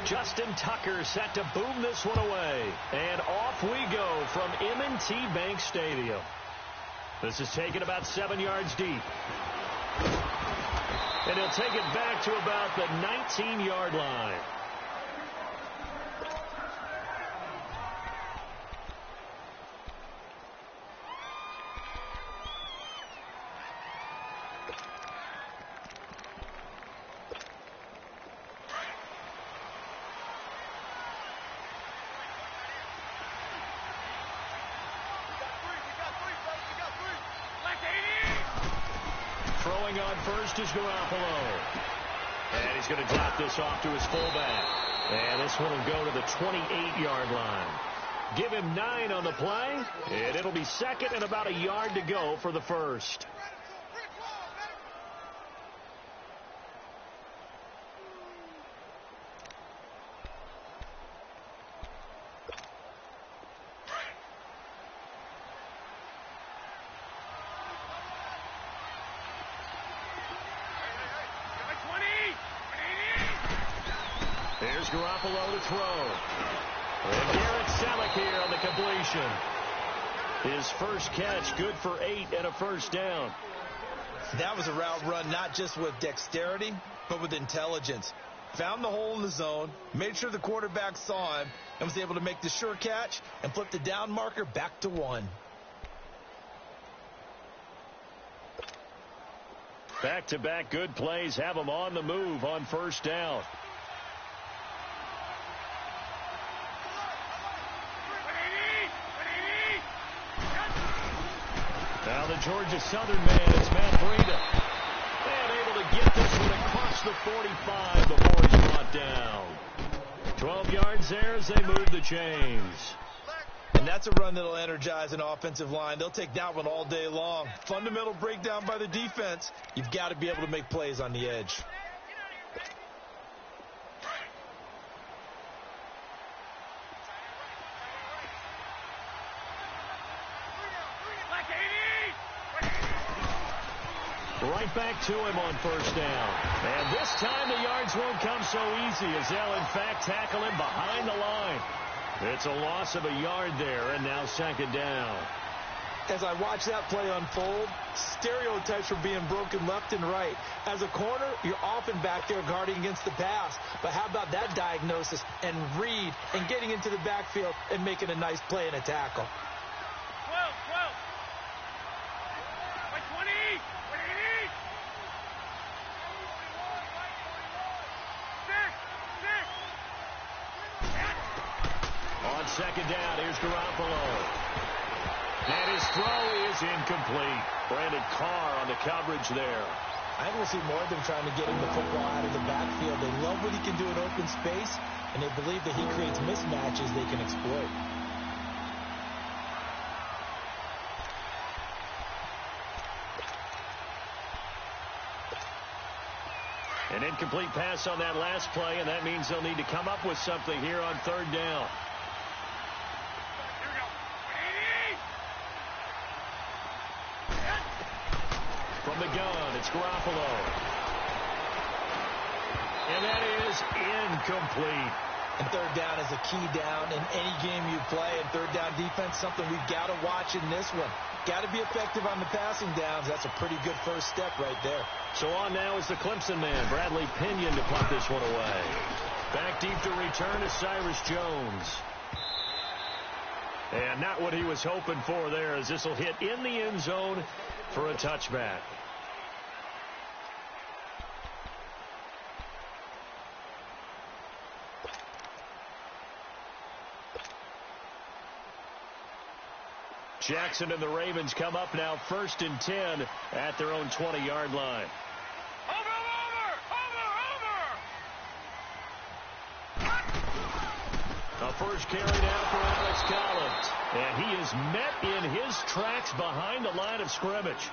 Justin Tucker set to boom this one away. And off we go from M&T Bank Stadium. This is taken about 7 yards deep. And he'll take it back to about the 19-yard line. Throwing on first is Garoppolo. And he's going to drop this off to his fullback. And this one will go to the 28-yard line. Give him 9 on the play, and it'll be second and about a yard to go for the first. Here's Garoppolo to throw. And Garrett Selleck here on the completion. His first catch, good for 8 and a first down. That was a route run not just with dexterity, but with intelligence. Found the hole in the zone, made sure the quarterback saw him, and was able to make the sure catch and flip the down marker back to 1. Back-to-back good plays have him on the move on first down. Now the Georgia Southern man is Matt Breida. And able to get this one across the 45 before he's brought down. 12 yards there as they move the chains. And that's a run that'll energize an offensive line. They'll take that one all day long. Fundamental breakdown by the defense. You've got to be able to make plays on the edge. Right back to him on first down. And this time the yards won't come so easy as they'll in fact tackle him behind the line. It's a loss of a yard there, and now second down. As I watch that play unfold, stereotypes are being broken left and right. As a corner, you're often back there guarding against the pass. But how about that diagnosis and read and getting into the backfield and making a nice play and a tackle? 12. By 20. On second down, here's Garoppolo. And his throw is incomplete. Brandon Carr on the coverage there. I will see more of them trying to get him the football out of the backfield. They love what he can do in open space, and they believe that he creates mismatches they can exploit. An incomplete pass on that last play, and that means they'll need to come up with something here on third down. From the gun, it's Garoppolo. And that is incomplete. And third down is a key down in any game you play. And third down defense, something we've got to watch in this one. Got to be effective on the passing downs. That's a pretty good first step right there. So on now is the Clemson man, Bradley Pinion, to punt this one away. Back deep to return is Cyrus Jones. And not what he was hoping for there, as this will hit in the end zone for a touchback. Jackson and the Ravens come up now 1st and 10 at their own 20-yard line. A first carry now for Alex Collins. And he is met in his tracks behind the line of scrimmage.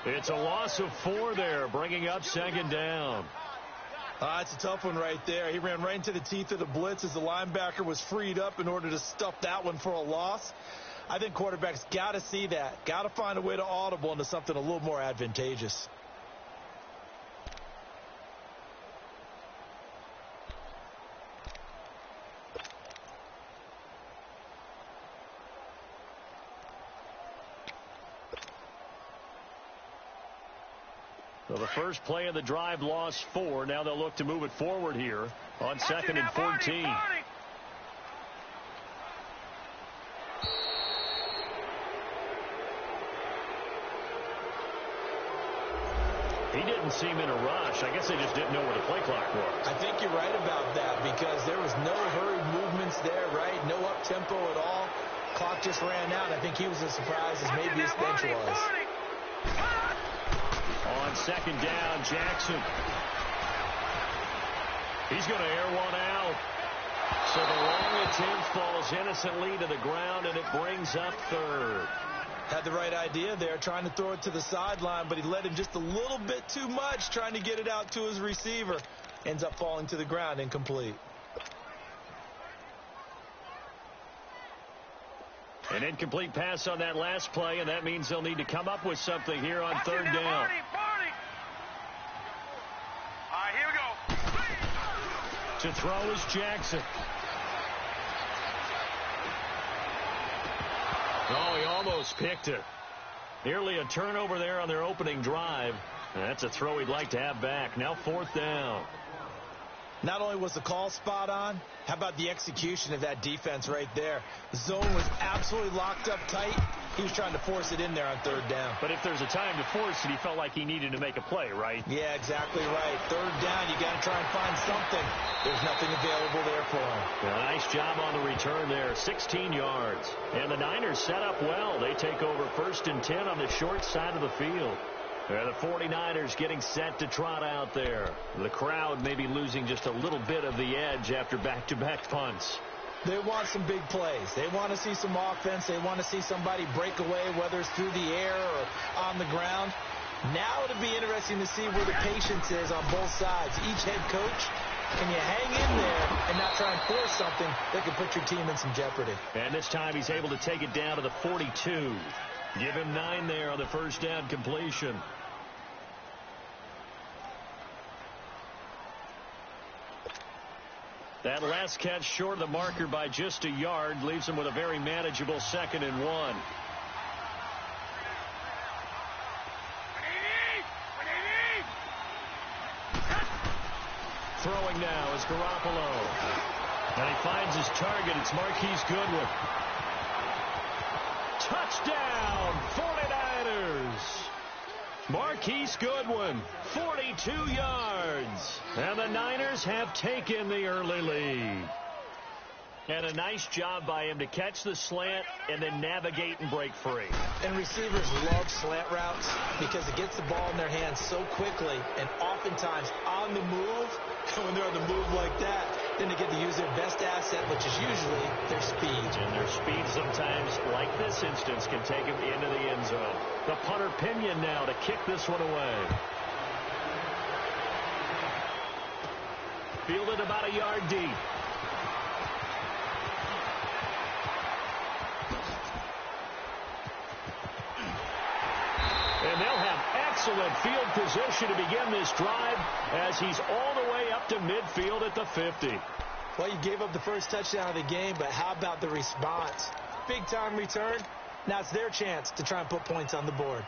It's a loss of 4 there, bringing up second down. It's a tough one right there. He ran right into the teeth of the blitz as the linebacker was freed up in order to stuff that one for a loss. I think quarterbacks got to see that. Got to find a way to audible into something a little more advantageous. So the first play of the drive lost 4. Now they'll look to move it forward here on 2nd and 14. He didn't seem in a rush. I guess they just didn't know where the play clock was. I think you're right about that because there was no hurried movements there, right? No up-tempo at all. Clock just ran out. I think he was as surprised as maybe his bench was. On 2nd down, Jackson. He's going to air one out. So the long attempt falls innocently to the ground, and it brings up 3rd. Had the right idea there, trying to throw it to the sideline, but he led him just a little bit too much, trying to get it out to his receiver. Ends up falling to the ground, incomplete. An incomplete pass on that last play, and that means they'll need to come up with something here on 3rd down. All right, here we go. To throw is Jackson. Oh, he almost picked it. Nearly a turnover there on their opening drive. That's a throw he'd like to have back. Now 4th down. Not only was the call spot on, how about the execution of that defense right there? The zone was absolutely locked up tight. He was trying to force it in there on 3rd down. But if there's a time to force it, he felt like he needed to make a play, right? Yeah, exactly right. 3rd down, you got to try and find something. There's nothing available there for him. Yeah, nice job on the return there, 16 yards. And the Niners set up well. They take over 1st and 10 on the short side of the field. The 49ers getting set to trot out there. The crowd maybe losing just a little bit of the edge after back-to-back punts. They want some big plays. They want to see some offense. They want to see somebody break away, whether it's through the air or on the ground. Now it'll be interesting to see where the patience is on both sides. Each head coach, can you hang in there and not try and force something that could put your team in some jeopardy? And this time he's able to take it down to the 42. Give him 9 there on the 1st down completion. That last catch short of the marker by just a yard leaves him with a very manageable 2nd and 1. Throwing now is Garoppolo. And he finds his target. It's Marquise Goodwin. Touchdown, 49ers. Marquise Goodwin, 42 yards. And the Niners have taken the early lead. And a nice job by him to catch the slant and then navigate and break free. And receivers love slant routes because it gets the ball in their hands so quickly and oftentimes on the move. And when they're on the move like that, then they get to use their best asset, which is usually their speed. And their speed sometimes, like this instance, can take them into the end zone. The punter Pinion now to kick this one away. Fielded about a yard deep. And they'll have excellent field position to begin this drive as he's all the way up to midfield at the 50. Well, you gave up the first touchdown of the game, but how about the response? Big-time return. Now it's their chance to try and put points on the board.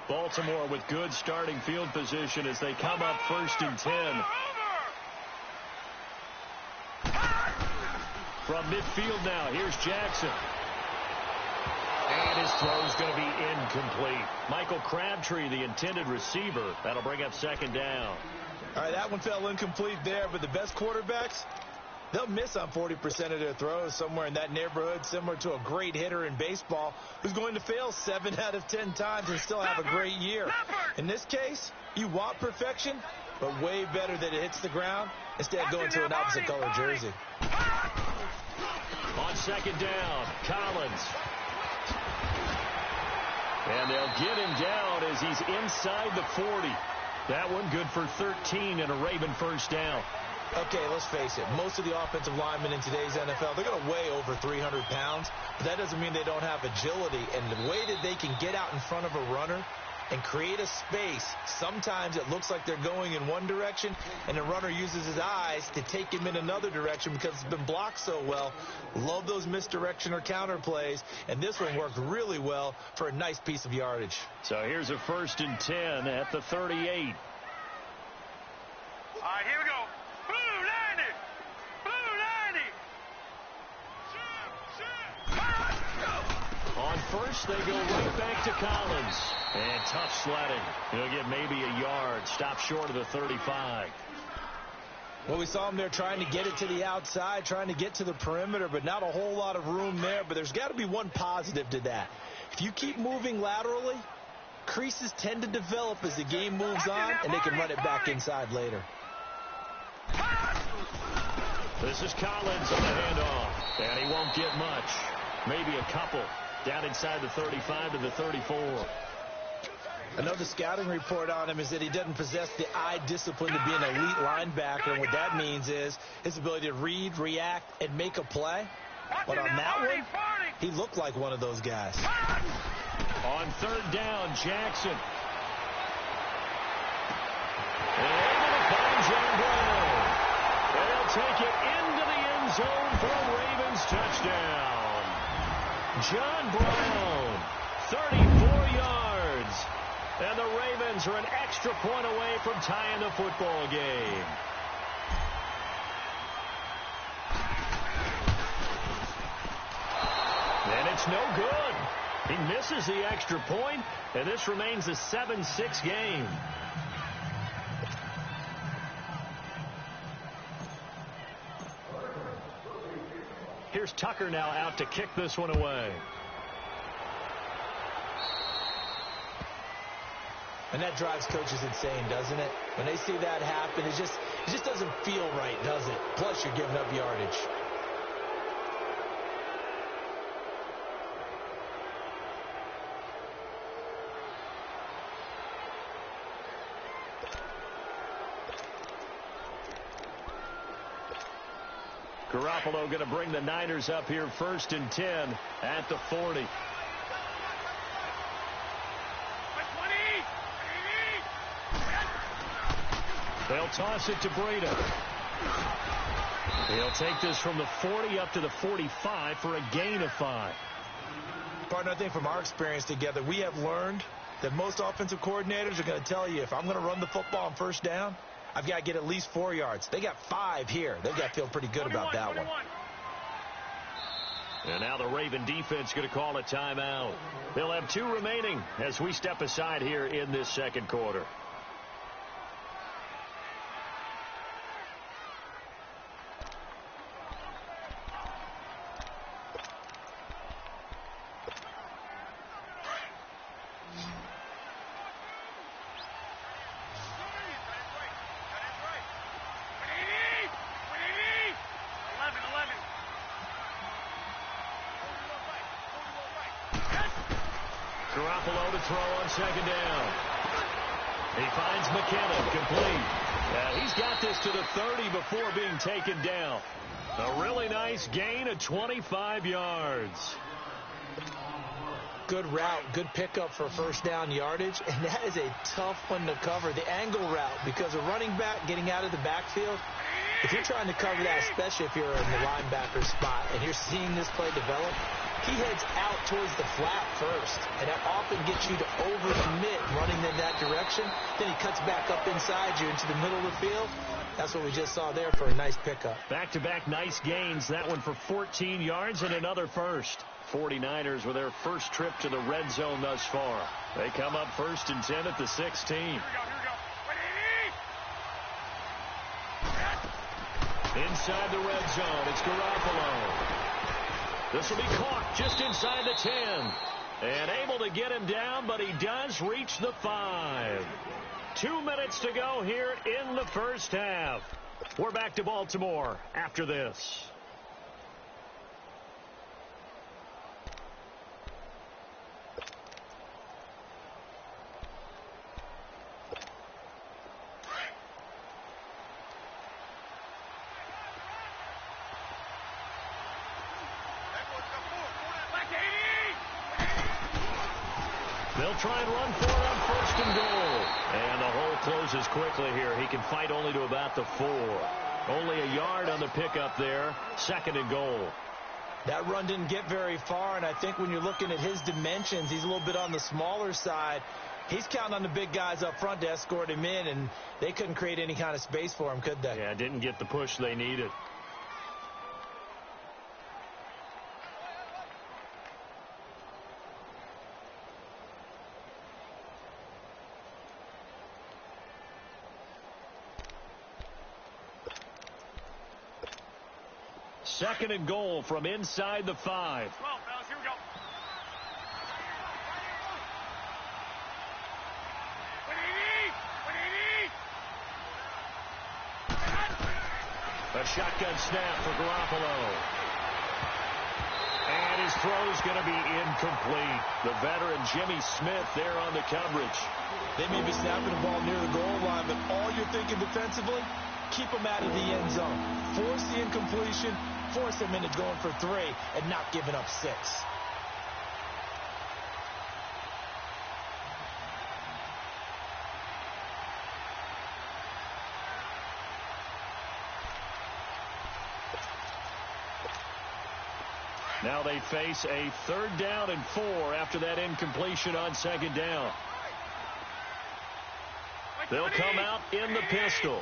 Baltimore with good starting field position as they come up 1st and 10. From midfield now, here's Jackson. And his throw's going to be incomplete. Michael Crabtree, the intended receiver. That'll bring up 2nd down. All right, that one fell incomplete there, but the best quarterbacks, they'll miss on 40% of their throws, somewhere in that neighborhood, similar to a great hitter in baseball who's going to fail 7 out of 10 times and still have a great year. In this case, you want perfection, but way better that it hits the ground instead of going to an opposite color jersey. On 2nd down, Collins. And they'll get him down as he's inside the 40. That one good for 13 and a Raven 1st down. Okay, let's face it. Most of the offensive linemen in today's NFL, they're going to weigh over 300 pounds. But that doesn't mean they don't have agility. And the way that they can get out in front of a runner and create a space. Sometimes it looks like they're going in one direction, and the runner uses his eyes to take him in another direction because it's been blocked so well. Love those misdirection or counter plays, and this one worked really well for a nice piece of yardage. So here's a 1st and 10 at the 38. All right, here we go. Blue 90. Blue 90. On first, they go right back to Collins. And tough sledding. He'll get maybe a yard. Stop short of the 35. Well, we saw him there trying to get it to the outside, trying to get to the perimeter, but not a whole lot of room there. But there's got to be one positive to that. If you keep moving laterally, creases tend to develop as the game moves on, and they can run it back inside later. This is Collins on the handoff, and he won't get much. Maybe a couple. Down inside the 35 to the 34. Another scouting report on him is that he doesn't possess the eye discipline to be an elite linebacker. And what that means is his ability to read, react, and make a play. But on that one, he looked like one of those guys. On 3rd down, Jackson. And able to find John Brown. And he'll take it into the end zone for a Ravens touchdown. John Brown, 34 yards. And the Ravens are an extra point away from tying the football game. And it's no good. He misses the extra point, and this remains a 7-6 game. Here's Tucker now out to kick this one away. And that drives coaches insane, doesn't it? When they see that happen, it just doesn't feel right, does it? Plus, you're giving up yardage. Garoppolo going to bring the Niners up here 1st and 10 at the 40. They'll toss it to Breda. He'll take this from the 40 up to the 45 for a gain of 5. Partner, I think from our experience together, we have learned that most offensive coordinators are going to tell you, if I'm going to run the football on 1st down, I've got to get at least 4 yards. They got 5 here. They've got to feel pretty good about that one. And now the Raven defense going to call a timeout. They'll have 2 remaining as we step aside here in this 2nd quarter. Garoppolo to throw on 2nd down. He finds McKinnon complete. He's got this to the 30 before being taken down. A really nice gain of 25 yards. Good route, good pickup for 1st down yardage, and that is a tough one to cover. The angle route, because a running back getting out of the backfield, if you're trying to cover that, especially if you're in the linebacker spot and you're seeing this play develop, he heads out towards the flat first, and that often gets you to overcommit running in that direction. Then he cuts back up inside you into the middle of the field. That's what we just saw there for a nice pickup. Back-to-back nice gains. That one for 14 yards and another first. 49ers with their first trip to the red zone thus far. They come up 1st and 10 at the 16. Here we go. Inside the red zone, it's Garoppolo. This will be caught just inside the 10. And able to get him down, but he does reach the 5. 2 minutes to go here in the 1st half. We're back to Baltimore after this. They'll try and run for it on first and goal. And the hole closes quickly here. He can fight only to about the 4. Only a yard on the pickup there. Second and goal. That run didn't get very far, and I think when you're looking at his dimensions, he's a little bit on the smaller side. He's counting on the big guys up front to escort him in, and they couldn't create any kind of space for him, could they? Yeah, didn't get the push they needed. Second and goal from inside the 5. Come on, fellas, here we go. What do you need? What do you need? A shotgun snap for Garoppolo. And his throw's going to be incomplete. The veteran Jimmy Smith there on the coverage. They may be snapping the ball near the goal line, but all you're thinking defensively, keep them out of the end zone. Force the incompletion, force them into going for 3 and not giving up 6. Now they face a 3rd down and 4 after that incompletion on 2nd down. They'll come out in the pistol.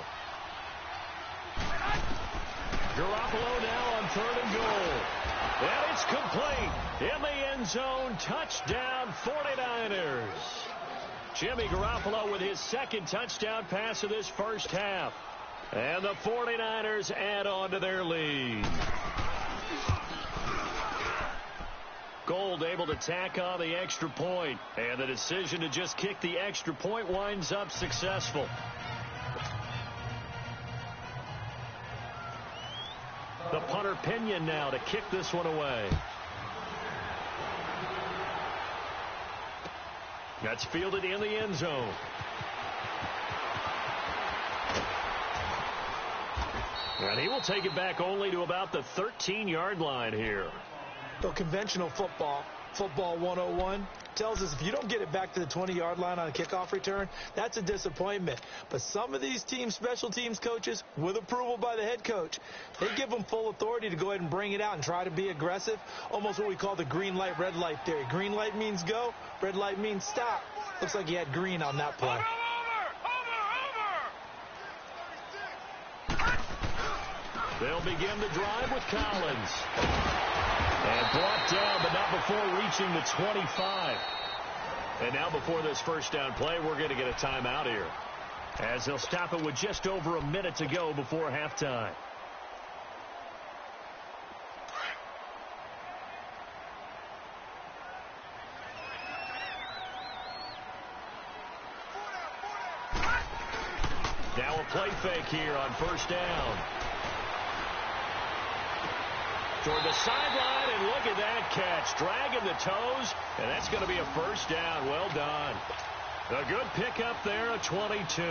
Garoppolo now on 3rd and goal. And it's complete. In the end zone, touchdown 49ers. Jimmy Garoppolo with his 2nd touchdown pass of this first half. And the 49ers add on to their lead. Gold able to tack on the extra point. And the decision to just kick the extra point winds up successful. The punter Pinion now to kick this one away. That's fielded in the end zone. And he will take it back only to about the 13-yard line here. So conventional football 101, tells us if you don't get it back to the 20-yard line on a kickoff return, that's a disappointment. But some of these team special teams coaches, with approval by the head coach, they give them full authority to go ahead and bring it out and try to be aggressive, almost what we call the green light, red light theory. Green light means go, red light means stop. Looks like he had green on that play. They'll begin the drive with Collins. And brought down, but not before reaching the 25. And now before this first down play, we're going to get a timeout here, as they'll stop it with just over a minute to go before halftime. Now a play fake here on first down. Toward the sideline, and look at that catch. Dragging the toes, and that's going to be a first down. Well done. A good pickup there at 22.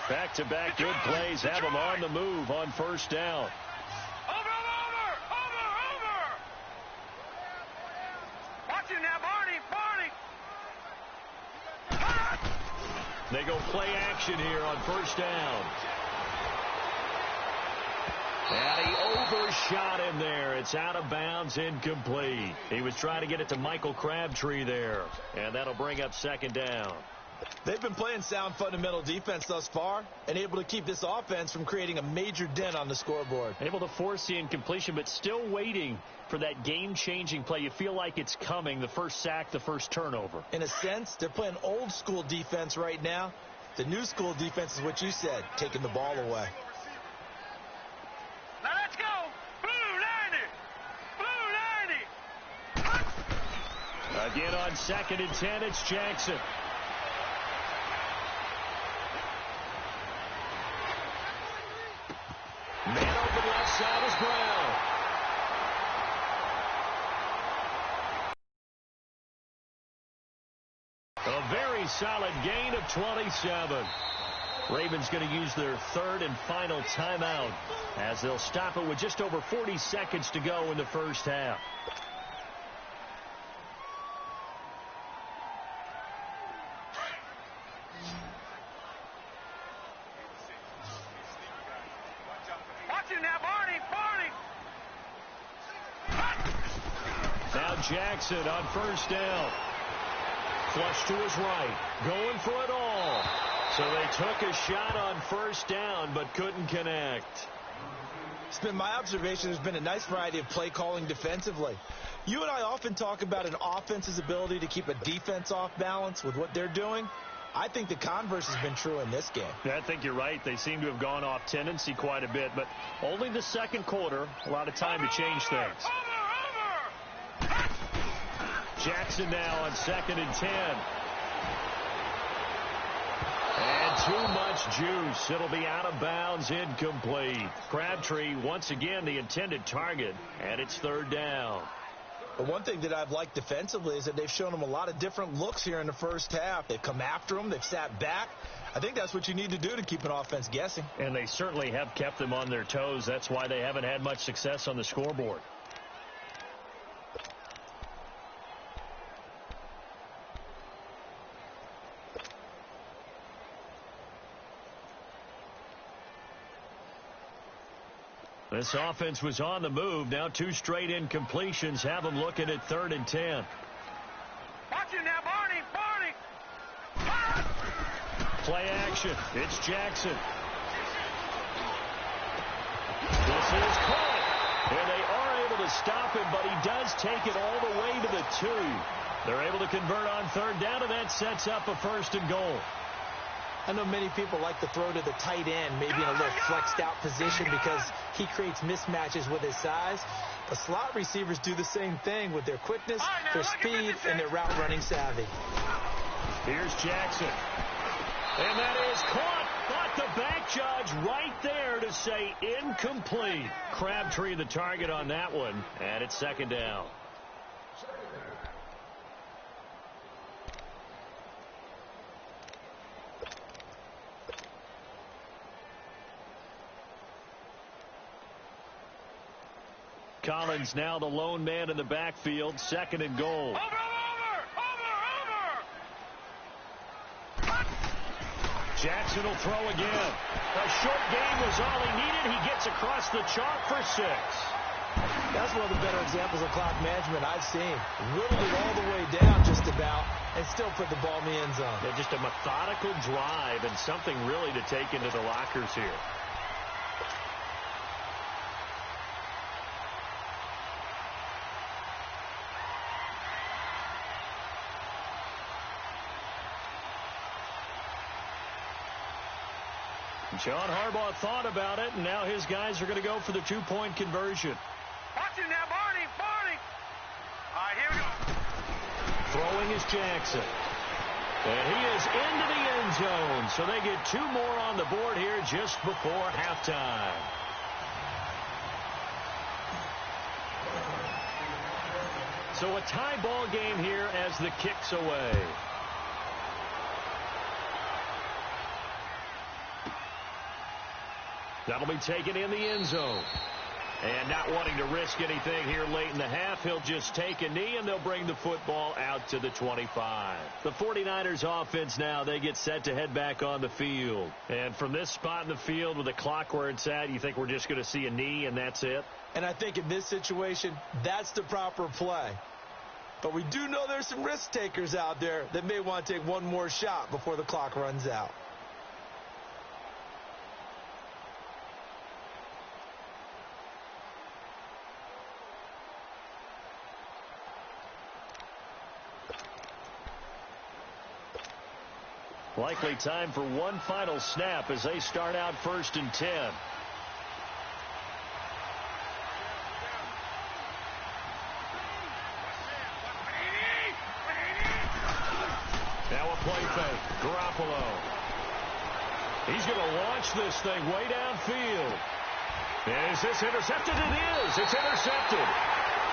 Back-to-back good plays have them on the move on first down. They go play action here on first down. And he overshot in there. It's out of bounds, incomplete. He was trying to get it to Michael Crabtree there. And that'll bring up second down. They've been playing sound fundamental defense thus far and able to keep this offense from creating a major dent on the scoreboard. Able to force the incompletion, but still waiting for that game-changing play. You feel like it's coming, the first sack, the first turnover. In a sense, they're playing old-school defense right now. The new-school defense is what you said, taking the ball away. Now let's go. Blue 90. Blue 90. Again on 2nd and 10, it's Jackson. Man open left side is Brown. A very solid gain of 27. Ravens going to use their third and final timeout as they'll stop it with just over 40 seconds to go in the first half. Watch it now, Barney. Now Jackson on first down. Flush to his right. Going for it all. So they took a shot on first down but couldn't connect. It's been my observation there's been a nice variety of play calling defensively. You and I often talk about an offense's ability to keep a defense off balance with what they're doing. I think the converse has been true in this game. Yeah, I think you're right. They seem to have gone off tendency quite a bit, but only the second quarter, a lot of time to change things. Jackson now on 2nd and 10. And too much juice. It'll be out of bounds, incomplete. Crabtree, once again, the intended target, and it's 3rd down. But one thing that I've liked defensively is that they've shown them a lot of different looks here in the first half. They've come after them. They've sat back. I think that's what you need to do to keep an offense guessing. And they certainly have kept them on their toes. That's why they haven't had much success on the scoreboard. This offense was on the move. Now 2 straight incompletions have them looking at 3rd and 10. Watch it now, Barney. Play action. It's Jackson. This is caught. And they are able to stop him, but he does take it all the way to the 2. They're able to convert on 3rd down, and that sets up a 1st and goal. I know many people like to throw to the tight end, maybe in a little flexed out position because he creates mismatches with his size. But slot receivers do the same thing with their quickness, their speed, and their route running savvy. Here's Jackson. And that is caught. But the back judge right there to say incomplete. Crabtree the target on that one. And it's 2nd down. Collins now the lone man in the backfield. 2nd and goal. Over. Jackson will throw again. A short game was all he needed. He gets across the chalk for 6. That's one of the better examples of clock management I've seen. Whittled it all the way down just about and still put the ball in the end zone. They're just a methodical drive and something really to take into the lockers here. John Harbaugh thought about it, and now his guys are going to go for the 2-point conversion. Watch it now, Barney. All right, here we go. Throwing is Jackson. And he is into the end zone, so they get 2 more on the board here just before halftime. So a tie ball game here as the kick's away. That'll be taken in the end zone. And not wanting to risk anything here late in the half, he'll just take a knee, and they'll bring the football out to the 25. The 49ers offense now, they get set to head back on the field. And from this spot in the field with the clock where it's at, you think we're just going to see a knee and that's it? And I think in this situation, that's the proper play. But we do know there's some risk takers out there that may want to take one more shot before the clock runs out. Likely time for one final snap as they start out 1st and 10. Now a play fake. Garoppolo. He's going to launch this thing way downfield. Is this intercepted? It is. It's intercepted.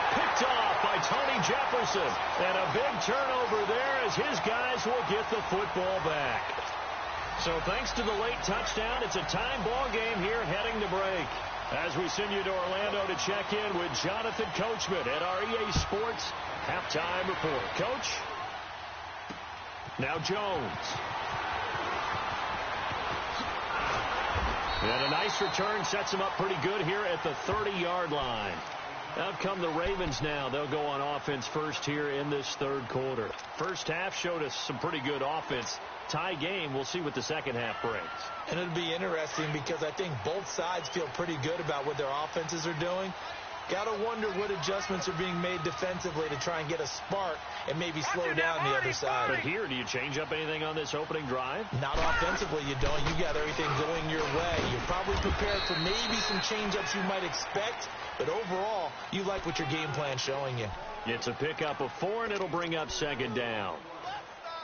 Picked off by Tony Jefferson. And a big turnover there as his guys will get the football back. So thanks to the late touchdown, it's a time ball game here heading to break. As we send you to Orlando to check in with Jonathan Coachman at our EA Sports Halftime Report. Coach? Now Jones. And a nice return sets him up pretty good here at the 30-yard line. Out come the Ravens now. They'll go on offense first here in this third quarter. First half showed us some pretty good offense. Tie game. We'll see what the second half brings. And it'll be interesting because I think both sides feel pretty good about what their offenses are doing. Got to wonder what adjustments are being made defensively to try and get a spark and maybe slow down the other side. But here, do you change up anything on this opening drive? Not offensively, you don't. You got everything going your way. You're probably prepared for maybe some change-ups you might expect, but overall, you like what your game plan's showing you. It's a pickup of 4, and it'll bring up second down.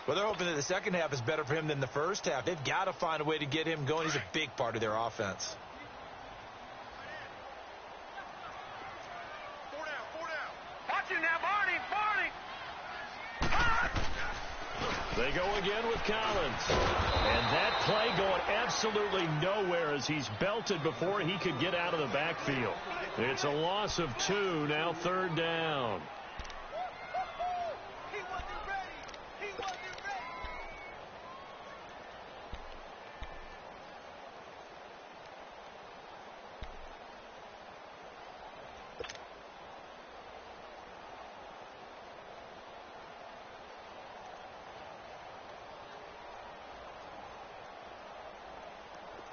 Well, they're hoping that the second half is better for him than the first half. They've got to find a way to get him going. He's a big part of their offense. They go again with Collins. And that play going absolutely nowhere as he's belted before he could get out of the backfield. It's a loss of 2, now third down.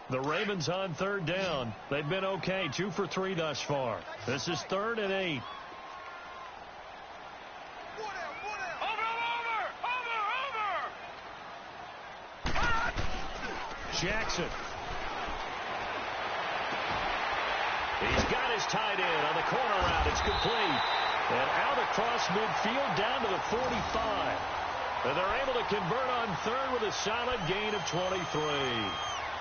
The Ravens on third down. They've been okay. 2 for 3 thus far. This is 3rd and 8. Jackson. He's got his tight end on the corner route. It's complete. And out across midfield down to the 45. And they're able to convert on 3rd with a solid gain of 23.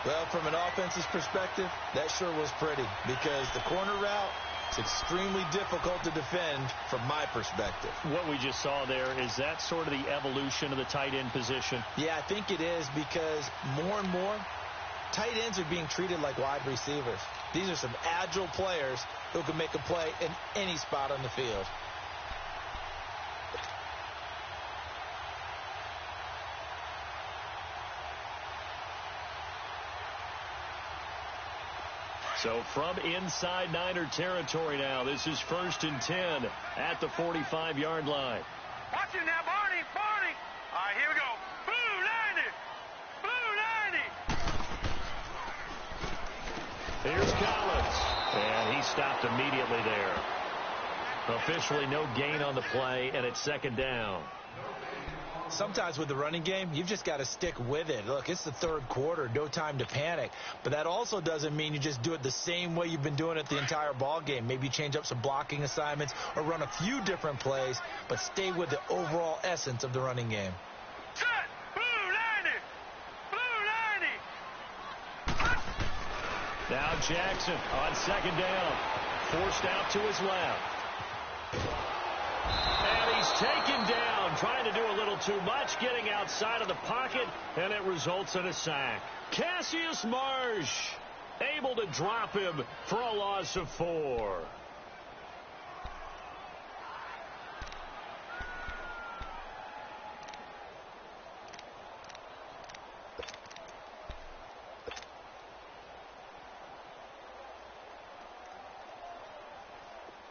Well, from an offense's perspective, that sure was pretty because the corner route is extremely difficult to defend from my perspective. What we just saw there, is that sort of the evolution of the tight end position? Yeah, I think it is because more and more, tight ends are being treated like wide receivers. These are some agile players who can make a play in any spot on the field. So from inside Niner territory now, this is 1st and 10 at the 45-yard line. Watch it now, Barney, Barney. All right, here we go. Blue 90. Blue 90. Here's Collins. And he stopped immediately there. Officially no gain on the play, and it's second down. Sometimes with the running game, you've just got to stick with it. Look, it's the third quarter, no time to panic. But that also doesn't mean you just do it the same way you've been doing it the entire ball game. Maybe change up some blocking assignments or run a few different plays, but stay with the overall essence of the running game. Set. Blue 90. Blue 90. Now Jackson on second down. Forced out to his left. And he's taken down, trying to do a little too much, getting outside of the pocket, and it results in a sack. Cassius Marsh able to drop him for a loss of 4.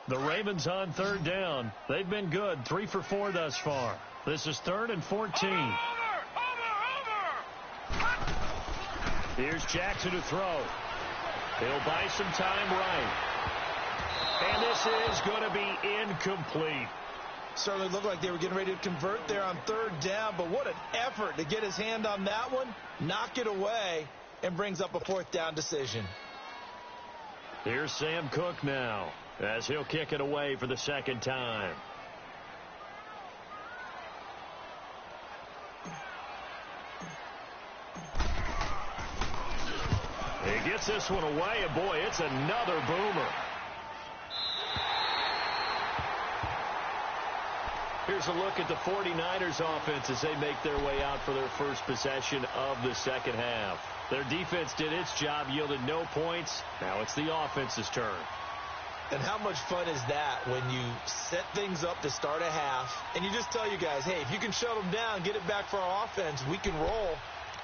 The Ravens on third down. They've been good. 3 for 4 thus far. This is 3rd and 14. Over. Here's Jackson to throw. He'll buy some time right. And this is going to be incomplete. Certainly looked like they were getting ready to convert there on third down, but what an effort to get his hand on that one, knock it away, and brings up a 4th down decision. Here's Sam Cook now, as he'll kick it away for the second time. He gets this one away, and boy, it's another boomer. Here's here's a look at the 49ers offense as they make their way out for their first possession of the second half. Their defense did its job, yielded no points. Now it's the offense's turn. And how much fun is that when you set things up to start a half and you just tell you guys, hey, if you can shut them down, get it back for our offense, we can roll.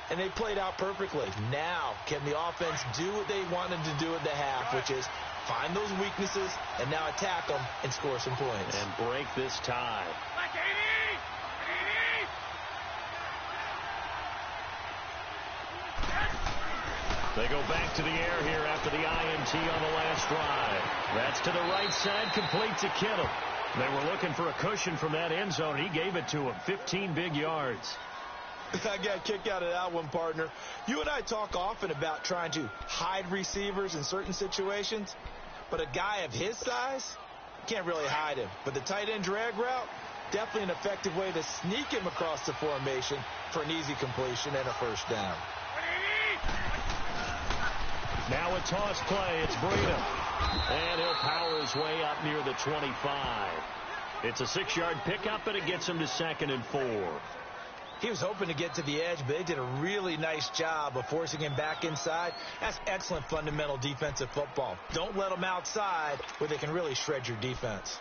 And they played out perfectly. Now, can the offense do what they wanted to do at the half, which is find those weaknesses and now attack them and score some points. And break this tie. They go back to the air here after the INT on the last drive. That's to the right side, complete to Kittle. They were looking for a cushion from that end zone. He gave it to him, 15 big yards. I got a kick out of that one, partner. You and I talk often about trying to hide receivers in certain situations, but a guy of his size can't really hide him. But the tight end drag route, definitely an effective way to sneak him across the formation for an easy completion and a first down. Now a toss play. It's Breida. And he'll power his way up near the 25. It's a 6-yard pickup, and it gets him to 2nd and 4. He was hoping to get to the edge, but they did a really nice job of forcing him back inside. That's excellent fundamental defensive football. Don't let them outside where they can really shred your defense.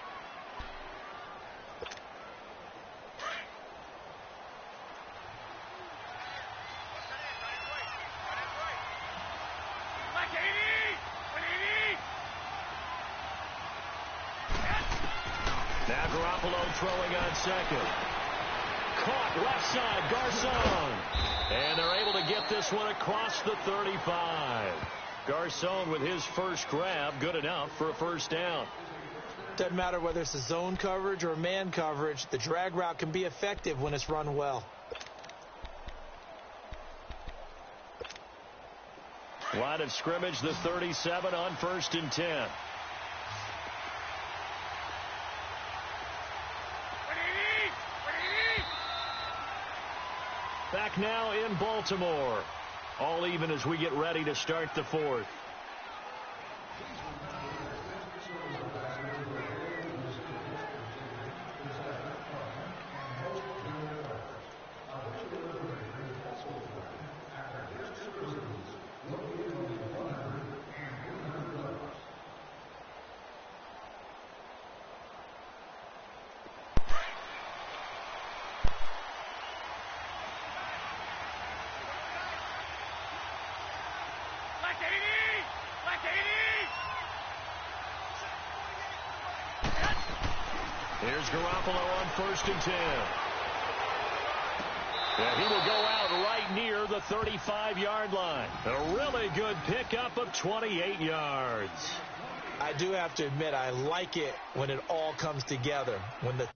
Now Garoppolo throwing on second. Caught left side, Garcon. And they're able to get this one across the 35. Garcon with his first grab, good enough for a first down. Doesn't matter whether it's a zone coverage or man coverage, the drag route can be effective when it's run well. Line of scrimmage, the 37 on 1st and 10. Back now in Baltimore. All even as we get ready to start the 4th. Here's Garoppolo on 1st and 10. And he will go out right near the 35-yard line. A really good pickup of 28 yards. I do have to admit, I like it when it all comes together. When the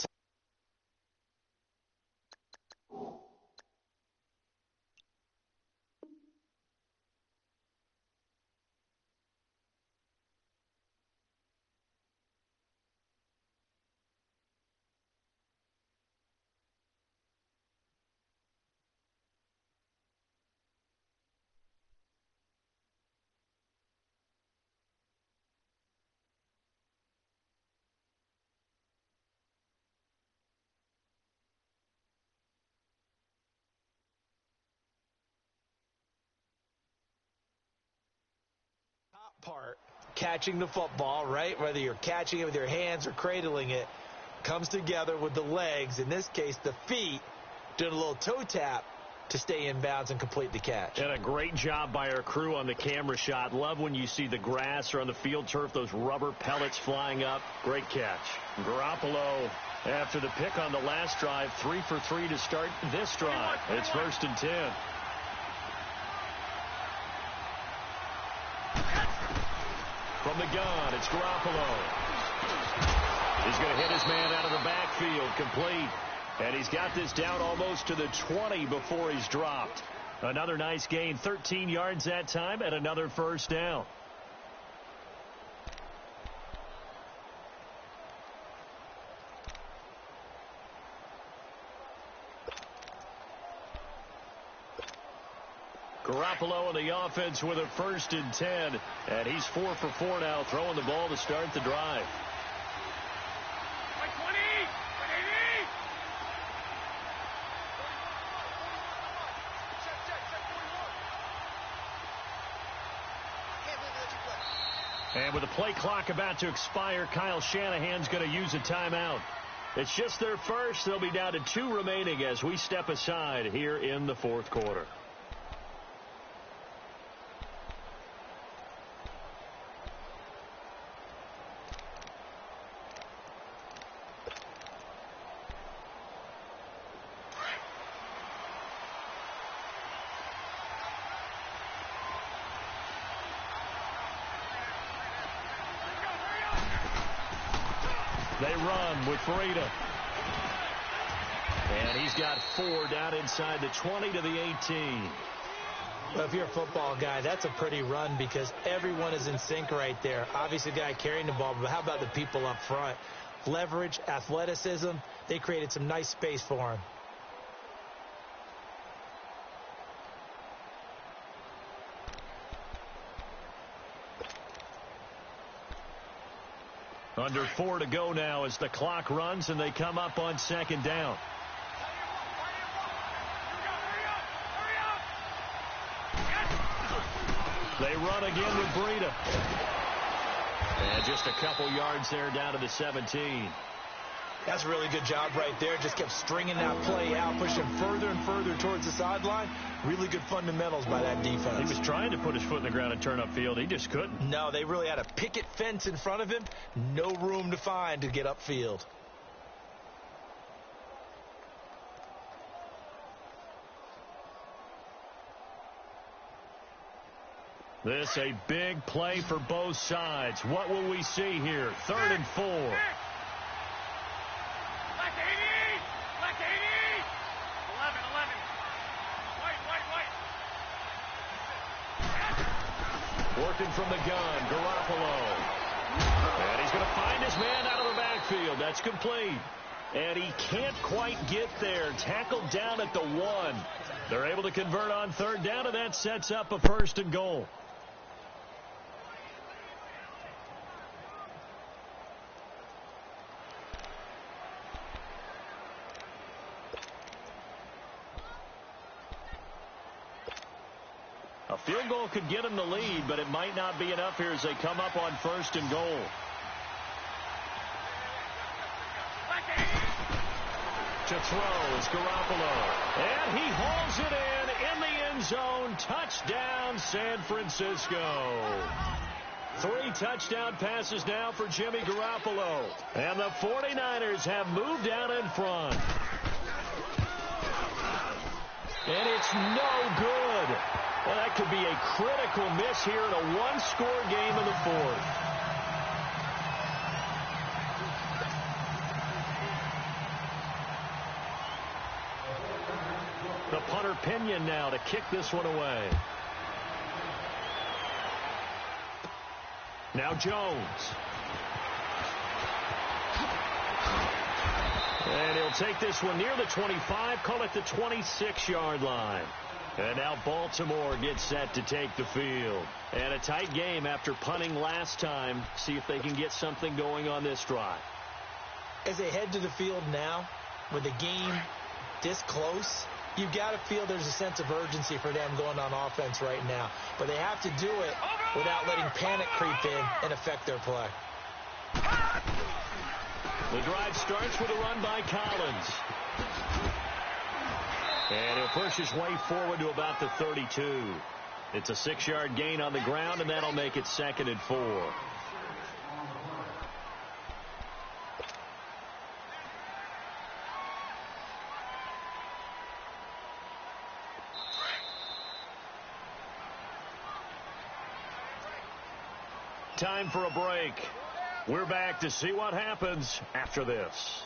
part, catching the football, right? Whether you're catching it with your hands or cradling it, comes together with the legs, in this case the feet, doing a little toe tap to stay in bounds and complete the catch. And a great job by our crew on the camera shot. Love when you see the grass or on the field turf, those rubber pellets flying up. Great catch. Garoppolo, after the pick on the last drive, 3 for 3 to start this drive. It's 1st and 10. From the gun, it's Garoppolo. He's going to hit his man out of the backfield, complete. And he's got this down almost to the 20 before he's dropped. Another nice gain, 13 yards that time, and another first down. Garoppolo on the offense with a 1st and 10. And he's 4 for 4 now, throwing the ball to start the drive. And with the play clock about to expire, Kyle Shanahan's going to use a timeout. It's just their first. They'll be down to 2 remaining as we step aside here in the fourth quarter. They run with Breida. And he's got 4 down inside the 20 to the 18. Well, if you're a football guy, that's a pretty run because everyone is in sync right there. Obviously, the guy carrying the ball, but how about the people up front? Leverage, athleticism, they created some nice space for him. Under 4 to go now as the clock runs and they come up on second down. They run again with Breida. And just a couple yards there down to the 17. That's a really good job right there. Just kept stringing that play out, pushing further and further towards the sideline. Really good fundamentals by that defense. He was trying to put his foot in the ground and turn upfield. He just couldn't. No, they really had a picket fence in front of him. No room to find to get upfield. This a big play for both sides. What will we see here? 3rd and 4. Working from the gun, Garoppolo. And he's going to find his man out of the backfield. That's complete. And he can't quite get there. Tackled down at the 1. They're able to convert on 3rd down, and that sets up a 1st and goal. A field goal could get them the lead, but it might not be enough here as they come up on 1st and goal. To throw is Garoppolo. And he hauls it in the end zone. Touchdown, San Francisco. 3 touchdown passes now for Jimmy Garoppolo. And the 49ers have moved out in front. And it's no good. Well, that could be a critical miss here in a 1-score game in the 4th. The punter Pinion now to kick this one away. Now Jones. And he'll take this one near the 25, call it the 26-yard line. And now Baltimore gets set to take the field. And a tight game after punting last time. See if they can get something going on this drive. As they head to the field now, with the game this close, you've got to feel there's a sense of urgency for them going on offense right now. But they have to do it without letting panic creep in and affect their play. The drive starts with a run by Collins. And he'll push his way forward to about the 32. It's a 6-yard gain on the ground, and that'll make it 2nd and 4. Time for a break. We're back to see what happens after this.